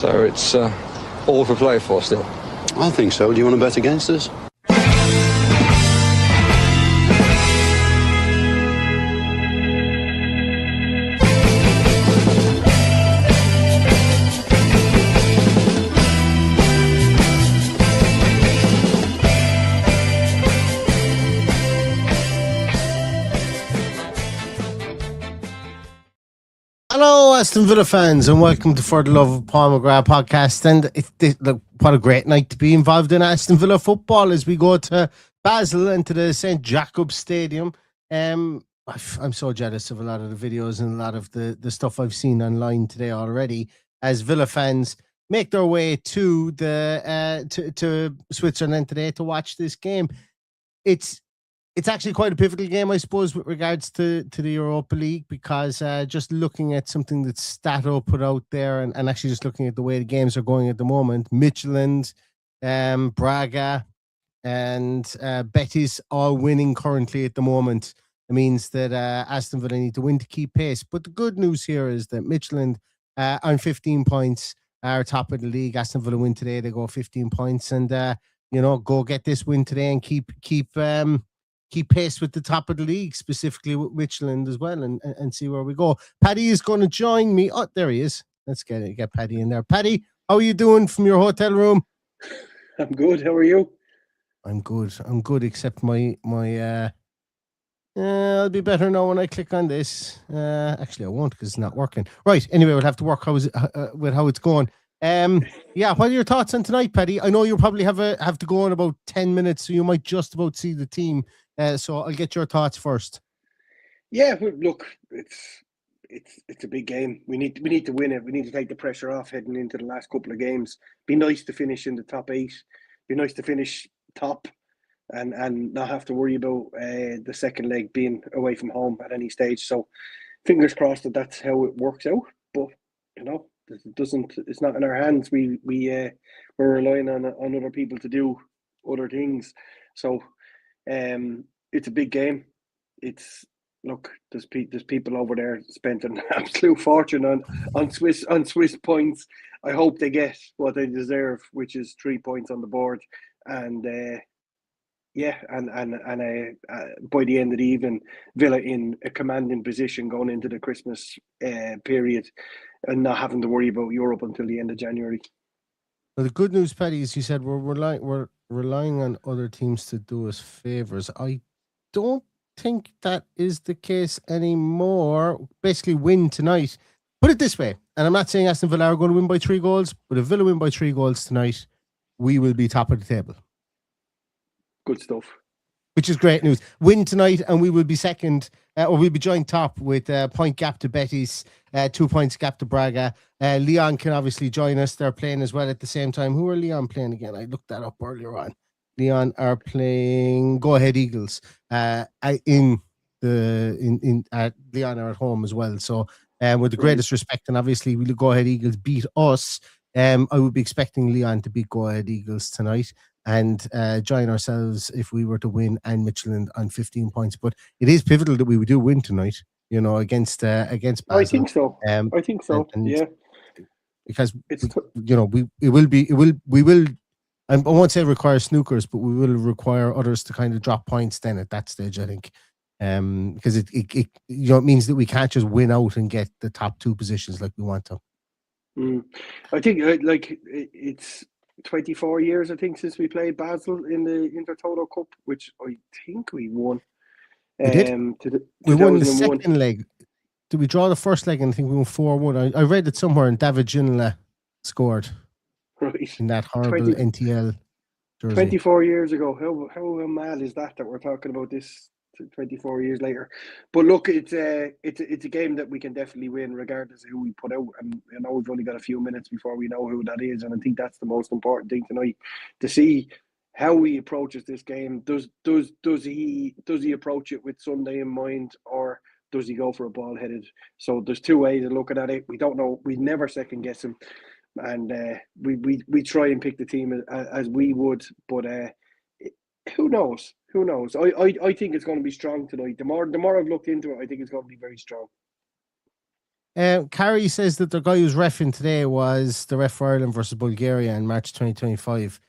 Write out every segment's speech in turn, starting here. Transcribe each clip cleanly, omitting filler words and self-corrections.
So it's all to play for still. I think so. Do you want to bet against us? Hello, Aston Villa fans, and welcome to For the Love of Paul McGrath podcast. And what a great night to be involved in Aston Villa football as we go to Basel and to the St. Jacobs Stadium. I'm so jealous of a lot of the videos and a lot of the stuff I've seen online today already as Villa fans make their way to to Switzerland today to watch this game. It's actually quite a pivotal game, I suppose, with regards to the Europa League, because just looking at something that Stato put out there and actually just looking at the way the games are going at the moment, Midtjylland, Braga, and Betis all winning currently at the moment. It means that Aston Villa need to win to keep pace. But the good news here is that Midtjylland on 15 points are top of the league. Aston Villa win today, they go 15 points, and go get this win today and keep pace with the top of the league, specifically with Midtjylland as well, and see where we go. Paddy is going to join me. Oh, there he is. Let's get Paddy in there. Paddy, how are you doing from your hotel room? I'm good. How are you? I'm good, except my I'll be better now when I click on this. Actually, I won't because it's not working. Right. Anyway, we'll have to work with how it's going. Yeah, what are your thoughts on tonight, Paddy? I know you probably have to go in about 10 minutes, so you might just about see the team. So I'll get your thoughts first. Yeah, look, it's a big game. We need to win it. We need to take the pressure off heading into the last couple of games. Be nice to finish in the top 8. Be nice to finish top and not have to worry about the second leg being away from home at any stage. So fingers crossed that that's how it works out. But it's not in our hands. We're relying on other people to do other things. So it's a big game. There's people over there spent an absolute fortune on Swiss points. I hope they get what they deserve, which is 3 points on the board. And by the end of the evening, Villa in a commanding position going into the Christmas period, and not having to worry about Europe until the end of January. Well, the good news, Paddy, is you said we're relying on other teams to do us favours. I don't think that is the case anymore. Basically, win tonight. Put it this way, and I'm not saying Aston Villa are going to win by 3 goals, but if Villa win by 3 goals tonight, we will be top of the table. Good stuff. Which is great news. Win tonight, and we will be second, or we'll be joint top with point gap to Betis, 2 points gap to Braga. Lyon can obviously join us. They're playing as well at the same time. Lyon playing again? I looked that up earlier on. Lyon are playing Go Ahead Eagles. Lyon are at home as well. So, with the greatest respect, and obviously we'll Go Ahead Eagles beat us. I would be expecting Lyon to beat Go Ahead Eagles tonight and join ourselves if we were to win and Midtjylland on 15 points. But it is pivotal that we do win tonight, against Basel. I think so. Yeah. Because we will I won't say require snookers, but we will require others to kind of drop points then at that stage, I think. Because it means that we can't just win out and get the top 2 positions like we want to. I think it's 24 years, I think, since we played Basel in the Intertoto Cup, which I think we won. We did. We won the second leg. Did we draw the first leg? And I think we won 4-1. I read it somewhere, and David Ginola scored in that horrible NTL jersey. 24 years ago. How mad is that we're talking about this 24 years later? But look, it's a game that we can definitely win regardless of who we put out. And I know we've only got a few minutes before we know who that is, and I think that's the most important thing tonight, to see how he approaches this game. Does he approach it with Sunday in mind, or does he go for a ball headed? So there's 2 ways of looking at it. We don't know. We never second guess him, and we try and pick the team as we would, but who knows? Who knows? I think it's going to be strong tonight. The more I've looked into it, I think it's going to be very strong. Carrie says that the guy who's reffing today was the ref for Ireland versus Bulgaria in March 2025.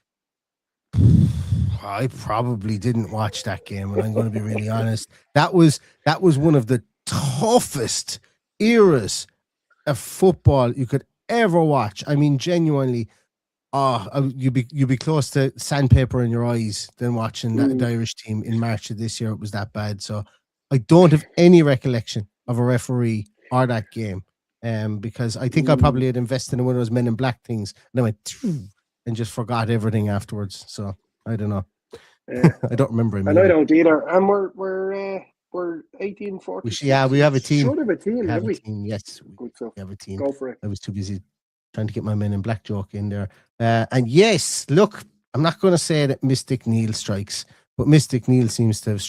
I probably didn't watch that game, and I'm going to be really honest. That was one of the toughest eras of football you could ever watch. I mean, genuinely, you'd be close to sandpaper in your eyes than watching the Irish team in March of this year. It was that bad. So I don't have any recollection of a referee or that game, because I think I probably had invested in one of those Men in Black things, and I went and just forgot everything afterwards. So I don't know. I don't remember him. And I don't either. And we're 1840. We have a team. Should have a team, have we? Yes, Good stuff. We have a team. Go for it. I was too busy trying to get my Men in Black joke in there. And yes, look, I'm not going to say that Mystic Neil strikes, but Mystic Neil seems to have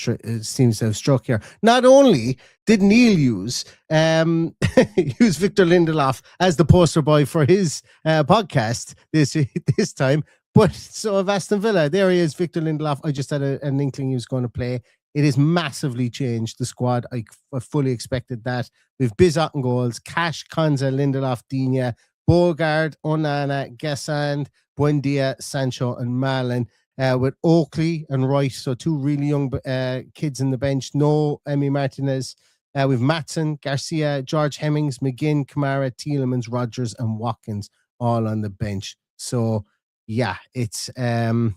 struck here. Not only did Neil use Victor Lindelof as the poster boy for his podcast this time, but so of Aston Villa. There he is, Victor Lindelof. I just had an inkling he was going to play. It has massively changed the squad. I fully expected that. We've Bizot and goals, Cash, Konza, Lindelof, Digne, Bogard, Onana, Gassand, Buendia, Sancho, and Marlon, with Oakley and Wright. So two really young kids in the bench. No Emi Martinez. We've Matson, Garcia, George Hemmings, McGinn, Kamara, Tielemans, Rodgers, and Watkins all on the bench. So yeah, it's a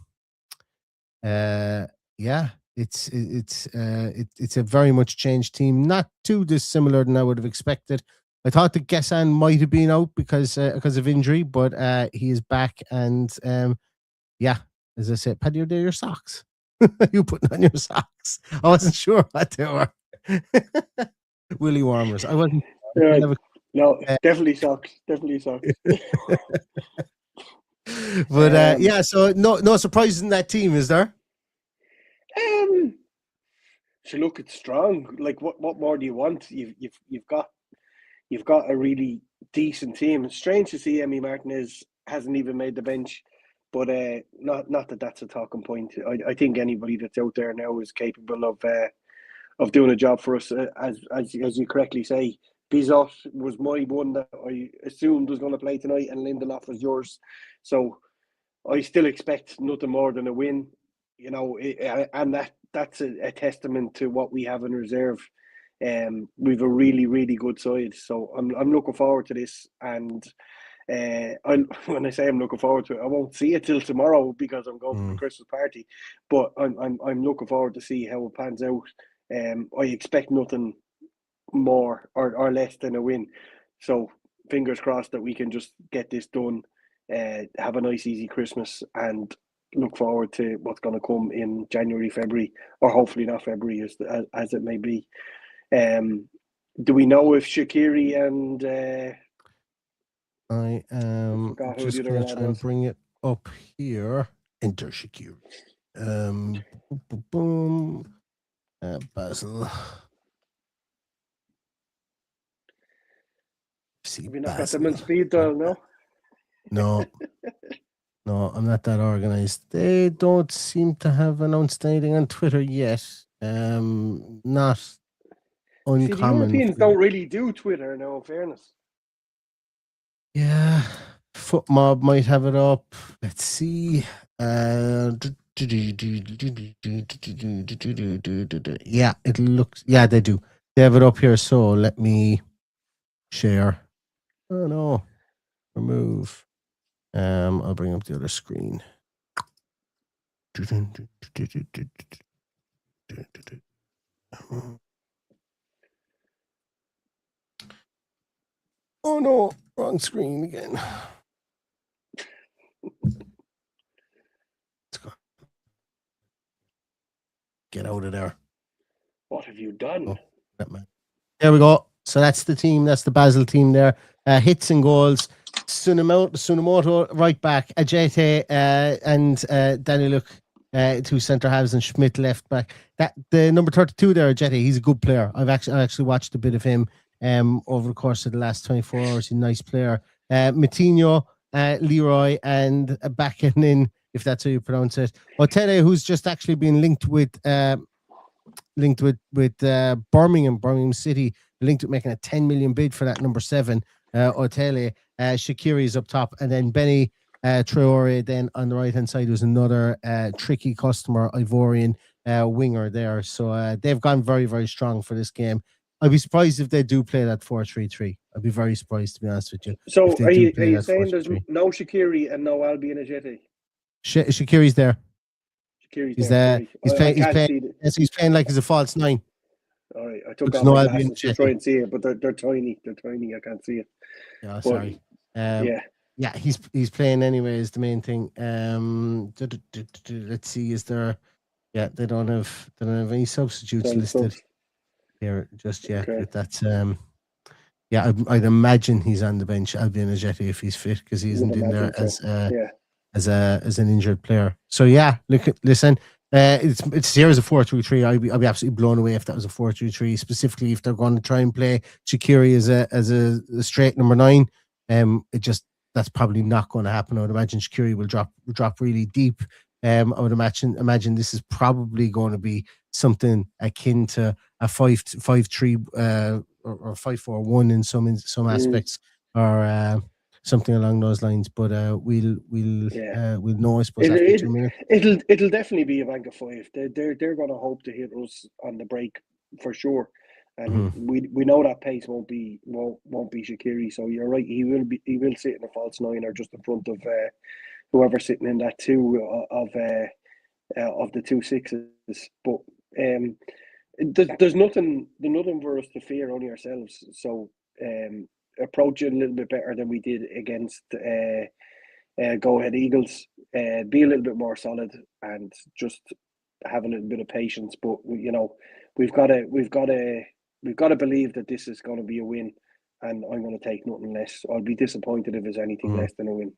very much changed team. Not too dissimilar than I would have expected. I thought that Gessan might have been out because of injury, but he is back. And as I said, Paddy, are they your socks? You putting on your socks? I wasn't sure what they were. Willy warmers. I wasn't. No, definitely socks. Definitely socks. But so no surprises in that team, is there? So look, it's strong. Like what more do you want? You've got a really decent team. It's strange to see Emi Martinez hasn't even made the bench, but not that that's a talking point. I think anybody that's out there now is capable of doing a job for us. As you correctly say, Bizot was my one that I assumed was going to play tonight, and Lindelof was yours. So I still expect nothing more than a win, and that's a testament to what we have in reserve. We've a really, really good side. So I'm looking forward to this. And when I say I'm looking forward to it, I won't see it till tomorrow because I'm going to the Christmas party. But I'm looking forward to see how it pans out. I expect nothing more or less than a win. So fingers crossed that we can just get this done, have a nice easy Christmas, and look forward to what's going to come in January, February, or hopefully not February as it may be. Do we know if Shaqiri and I am just going to try and bring it up here. Enter Shaqiri. Basel. Have you not got them on speed dial, no? No, I'm not that organized. They don't seem to have announced anything on Twitter yet. Not uncommon. See, the Europeans don't really do Twitter, no, in fairness. Yeah, FootMob might have it up. Let's see. Yeah, it looks. Yeah, they do. They have it up here. So let me share. Oh no, remove. I'll bring up the other screen. Oh no, wrong screen again. Let's go. Get out of there. What have you done? Oh, there we go. So that's the team. That's the Basel team there. Hits and goals. Tsunomoto right back. Ajete and Danny Luke, two centre halves, and Schmidt left back. That the number 32 there, Ajete. He's a good player. I actually watched a bit of him over the course of the last 24 hours. He's a nice player. Matinho, Leroy, and Bakkenin, if that's how you pronounce it. Otede, who's just actually been linked with Birmingham City linked with making a 10 million bid for that number 7, Otele. Shaqiri is up top, and then Benny Traore then on the right hand side was another tricky customer, Ivorian winger there. So they've gone very, very strong for this game. I'd be surprised if they do play that 4-3-3. I'd be very surprised, to be honest with you. So if they are do you play that saying 4-3-3. there's no Shaqiri and no Albi Najeti? Shaqiri's there. Shaqiri's He's there. there. He's playing. He's playing like he's a false 9. All right, I took Looks off no my Albi glasses to Najeti. try and see it, but they're tiny. They're tiny. I can't see it. Yeah, sorry. Yeah, he's playing anyway is the main thing. Let's see, is there? Yeah, they don't have any substitutes listed here just yet. Okay. But that's yeah, I'd imagine he's on the bench. Albi Najeti if he's fit, because he isn't in there as an injured player. So yeah, listen. It's here as a 4-3-3. I'd be absolutely blown away if that was a 4-3-3. Specifically, if they're going to try and play Shaqiri as a straight number 9. That's probably not going to happen. I would imagine Shaqiri will drop really deep. I would imagine this is probably going to be something akin to a 5-3 or 5-4-1 in some aspects, or something along those lines. But we'll know, I suppose, after 2 minutes. It'll definitely be a bank of 5. They're going to hope to hit us on the break for sure. And we know that pace won't be Shaqiri. So you're right. He will sit in a false 9 or just in front of whoever's sitting in that 2 of the 2 6s. But there's nothing for us to fear, only ourselves. So approach it a little bit better than we did against Go Ahead Eagles. Be a little bit more solid and just have a little bit of patience. But you know, we've got to believe that this is going to be a win, and I'm going to take nothing less. I'll be disappointed if it's anything less than a win.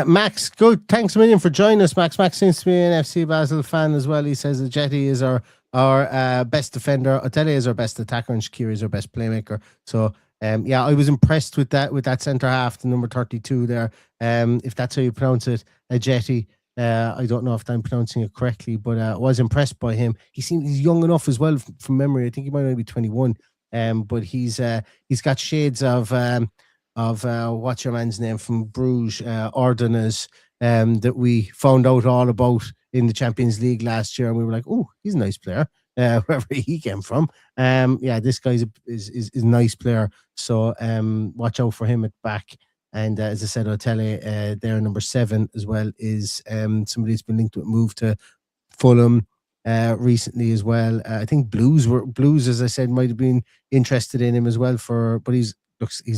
Max, good. Thanks a million for joining us, Max. Max seems to be an FC Basel fan as well. He says Jetty is our best defender, Otele is our best attacker, and Shaqiri is our best playmaker. So yeah, I was impressed with that centre half, the number 32 there. If that's how you pronounce it, Jetty. I don't know if I'm pronouncing it correctly, but I was impressed by him. He's young enough as well from memory. I think he might only be 21. But he's got shades of what's your man's name from Bruges, Ordonez, that we found out all about in the Champions League last year, and we were like, oh, he's a nice player, wherever he came from. Yeah, this guy's is a nice player. So watch out for him at back. And as I said, Otele, there number 7 as well, is somebody who's been linked with a move to Fulham recently as well. I think Blues, as I said, might have been interested in him as well, but he's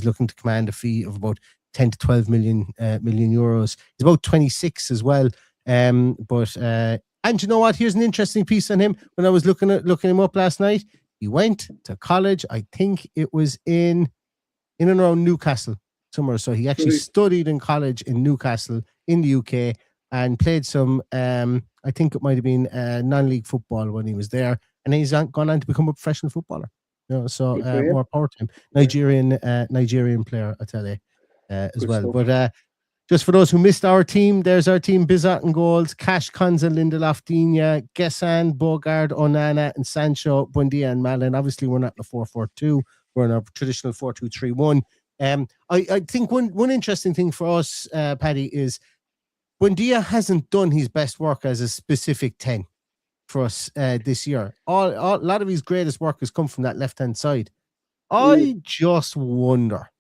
looking to command a fee of about 10 to 12 million euros. He's about 26 as well. And you know what? Here's an interesting piece on him. When I was looking him up last night, he went to college. I think it was in and around Newcastle somewhere. So he actually studied in college in Newcastle in the UK and played some. I think it might have been non-league football when he was there, and he's gone on to become a professional footballer. You know, so more power to him. Nigerian player, I tell you, as well. Stuff. But just for those who missed our team, there's our team: Bizot and goals, Cash, Konza, Lindelof, Digne, Gessan, Bogard, Onana, and Sancho, Buendia, and Malin. Obviously, we're not in a 4-4-2. We're in a traditional 4-2-3-1. I think one interesting thing for us, Paddy, is Buendia hasn't done his best work as a specific 10 for us this year. A lot of his greatest work has come from that left-hand side. I just wonder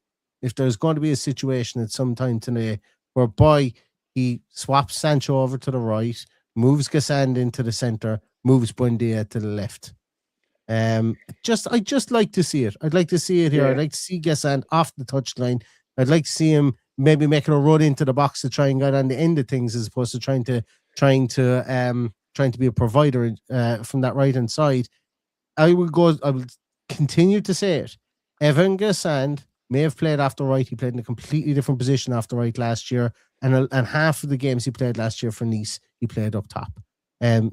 if there's going to be a situation at some time today whereby he swaps Sancho over to the right, moves Gassand into the centre, moves Buendia to the left. I just like to see it. I'd like to see it here. I'd like to see Gassand off the touchline. I'd like to see him maybe making a run into the box to try and get on the end of things, as opposed to trying to be a provider from that right hand side. I will continue to say it. Evan Gassand may have played off the right. He played in a completely different position off the right last year, and half of the games he played last year for Nice, he played up top.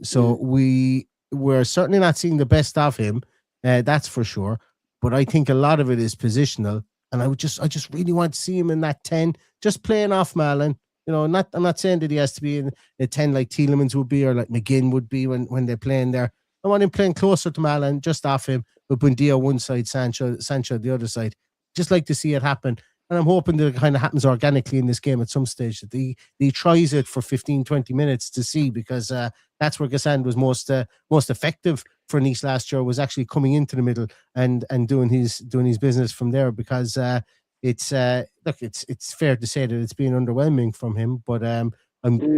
So we're certainly not seeing the best of him, that's for sure. But I think a lot of it is positional, and I just really want to see him in that 10, just playing off Malin. You know, I'm not saying that he has to be in a 10 like Tielemans would be or like McGinn would be when they're playing there. I want him playing closer to Malin, just off him, with Buendia one side, Sancho the other side. Just like to see it happen. And I'm hoping that it kind of happens organically in this game at some stage, that he tries it for 15, 20 minutes to see, because that's where Gassand was most effective for Nice last year, was actually coming into the middle and doing his business from there, because it's fair to say that it's been underwhelming from him, but I'm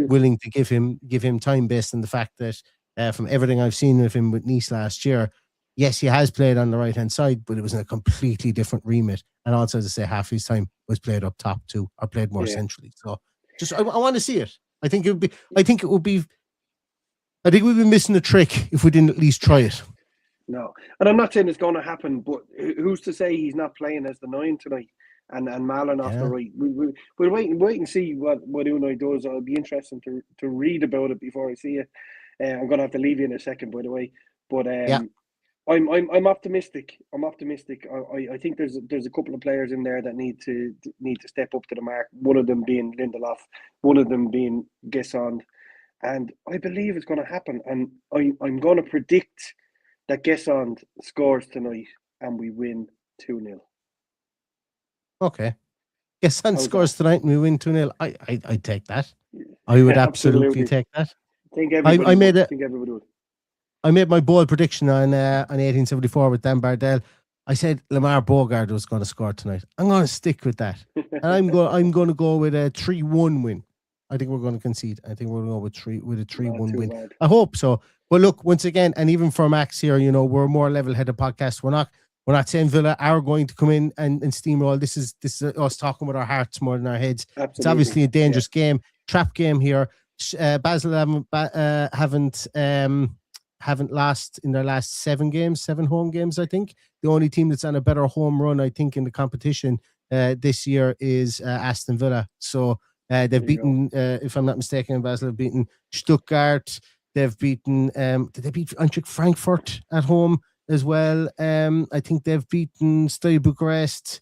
willing to give him time based on the fact that from everything I've seen of him with Nice last year, yes, he has played on the right-hand side, but it was in a completely different remit. And also, as I say, half his time was played up top too, or played more centrally. So just, I want to see it. I think we'd be missing a trick if we didn't at least try it. No. And I'm not saying it's going to happen, but who's to say he's not playing as the 9 tonight and Malin off the right? We'll wait and see what Unai does. It'll be interesting to read about it before I see it. I'm going to have to leave you in a second, by the way. But I'm optimistic. I think there's a couple of players in there that need to step up to the mark. One of them being Lindelof, one of them being Gesson, and I believe it's going to happen. And I'm going to predict that Gesson scores tonight and we win 2-0. Okay, Gesson scores tonight and we win 2-0. I'd take that. I would absolutely take that. I think everybody would. I made my bold prediction on 1874 with Dan Bardell. I said Lamar Bogard was going to score tonight. I'm going to stick with that. And I'm going to go with a 3-1 win. I think we're going to concede. I think we're going to go with a 3-1 win. Bad. I hope so. But look, once again, and even for Max here, we're a more level-headed podcast. We're not saying Villa are going to come in and steamroll. This is us talking with our hearts more than our heads. Absolutely. It's obviously a dangerous game, trap game here. Basel haven't lost in their last 7 home games, I think. The only team that's on a better home run, I think, in the competition this year is Aston Villa. So they've beaten, if I'm not mistaken, Basel have beaten Stuttgart. They've beaten, did they beat Eintracht Frankfurt at home as well? I think they've beaten Steaua Bucharest.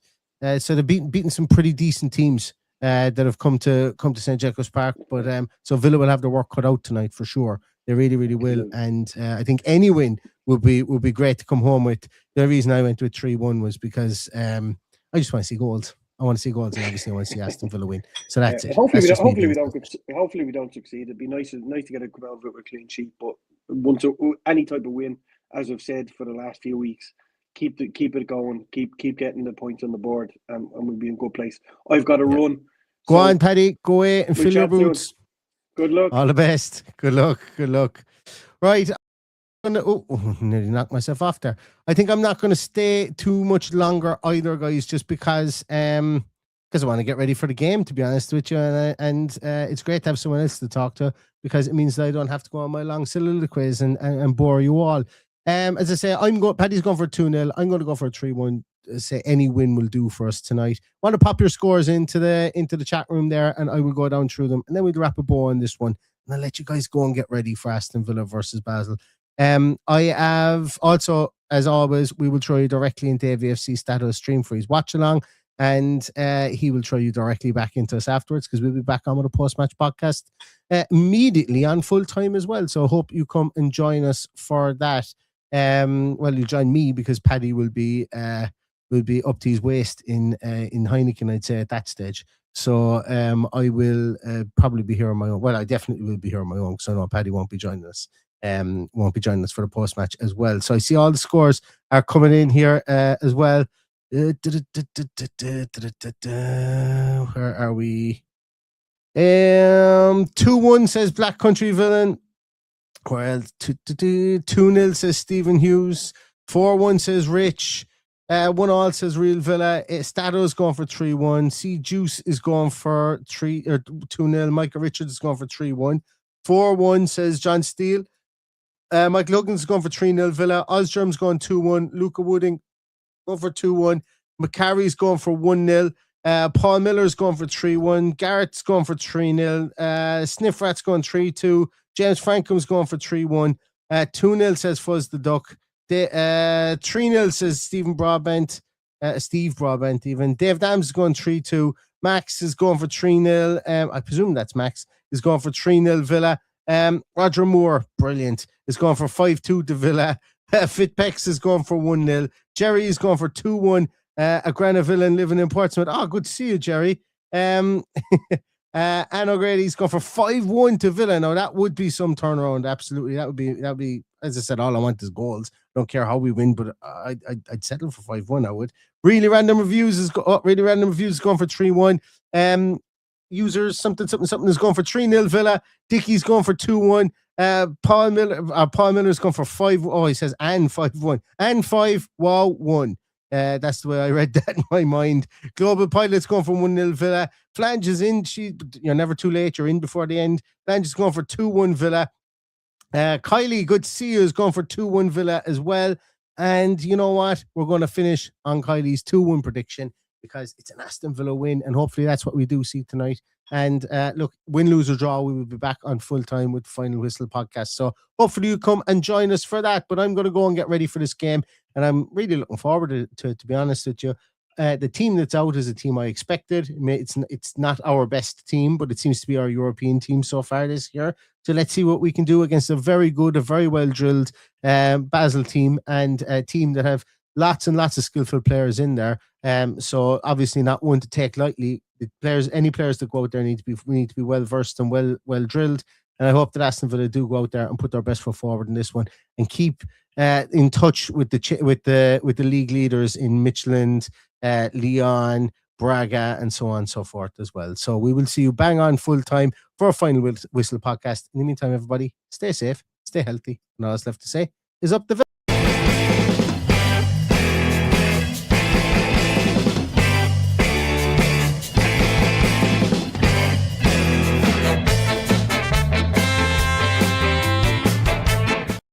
So they've beaten some pretty decent teams that have come to St. Jacobs Park. But so Villa will have their work cut out tonight for sure. They really, really will. And I think any win would be great to come home with. The reason I went with 3-1 was because I just want to see goals. I want to see goals, and obviously I want to see Aston Villa win. So that's it. Hopefully we don't succeed. It'd be nice to get a come out with a clean sheet. But once any type of win, as I've said for the last few weeks, keep it going. Keep getting the points on the board, and we'll be in a good place. I've got to run. Go on, Paddy. Go away and fill your boots. Soon. Good luck. All the best. Good luck. Right. Nearly knocked myself off there. I think I'm not going to stay too much longer either, guys, just because I want to get ready for the game, to be honest with you. And it's great to have someone else to talk to, because it means that I don't have to go on my long soliloquies and bore you all. As I say, Paddy's going for 2-0. I'm going to go for a 3-1. Say any win will do for us tonight. Want to pop your scores into the chat room there, and I will go down through them, and then we'll wrap a bow on this one, and I'll let you guys go and get ready for Aston Villa versus Basel. I have also, as always, we will throw you directly into AVFC Stato stream for his watch along, and he will throw you directly back into us afterwards, because we'll be back on with a post-match podcast immediately on full time as well. So I hope you come and join us for that. Well, you'll join me, because Paddy will be up to his waist in Heineken, I'd say, at that stage. So I will probably be here on my own. Well, I definitely will be here on my own, because I know Paddy won't be joining us. Won't be joining us for the post match as well. So I see all the scores are coming in here as well. Where are we? 2-1 says Black Country Villain. Well, 2-0 says Stephen Hughes. 4-1 says Rich. 1-all says Real Villa. Stato's going for 3-1. C Juice is going for 2-0. Michael Richards is going for 3-1. 4-1 says John Steele. Michael Huggins is going for 3-0 Villa. Osgerm's going 2-1. Luca Wooding going for 2-1. McCarry's going for 1-0. Paul Miller's going for 3-1. Garrett's going for 3-0. Sniffrat's going 3-2. James Frankham's going for 3-1. 2-0 says Fuzz the Duck. 3-0 says Steve Broadbent even. Dave Dams is going 3-2. Max is going for 3-0. I presume that's Max. Is going for 3-0 Villa. Roger Moore, brilliant, is going for 5-2 to Villa. Fitpex is going for 1-0. Jerry is going for 2-1. A Granavilla living in Portsmouth. Oh, good to see you, Jerry. Anne O'Grady's going for 5-1 to Villa. Now that would be some turnaround. Absolutely, that would be. As I said, all I want is goals. I don't care how we win, but I'd settle for 5-1. I would. Really random reviews is going for 3-1. Users something is going for 3-0 Villa. Dickie's going for 2-1. Paul Miller's going for 5. Oh, he says and 5-1 and 5. Wow, 1. That's the way I read that in my mind. Global Pilot's going for 1-0 Villa. Flange is in. You're never too late. You're in before the end. Flange is going for 2-1 Villa. Kylie, good to see you, is going for 2-1 Villa as well. And you know what? We're going to finish on Kylie's 2-1 prediction because it's an Aston Villa win, and hopefully that's what we do see tonight. And look, win, lose or draw, we will be back on full time with the Final Whistle podcast. So hopefully you come and join us for that. But I'm going to go and get ready for this game, and I'm really looking forward to be honest with you. The team that's out is a team I expected. It's not our best team, but it seems to be our European team so far this year. So let's see what we can do against a very well drilled Basel team, and a team that have lots and lots of skillful players in there. So obviously not one to take lightly. Any players that go out there need to be well versed and well drilled. And I hope that Aston Villa do go out there and put their best foot forward in this one, and keep in touch with the league leaders in Midtjylland, Lyon, Braga, and so on and so forth as well. So we will see you bang on full time for a Final Whistle podcast. In the meantime, everybody, stay safe, stay healthy, and all that's left to say is up the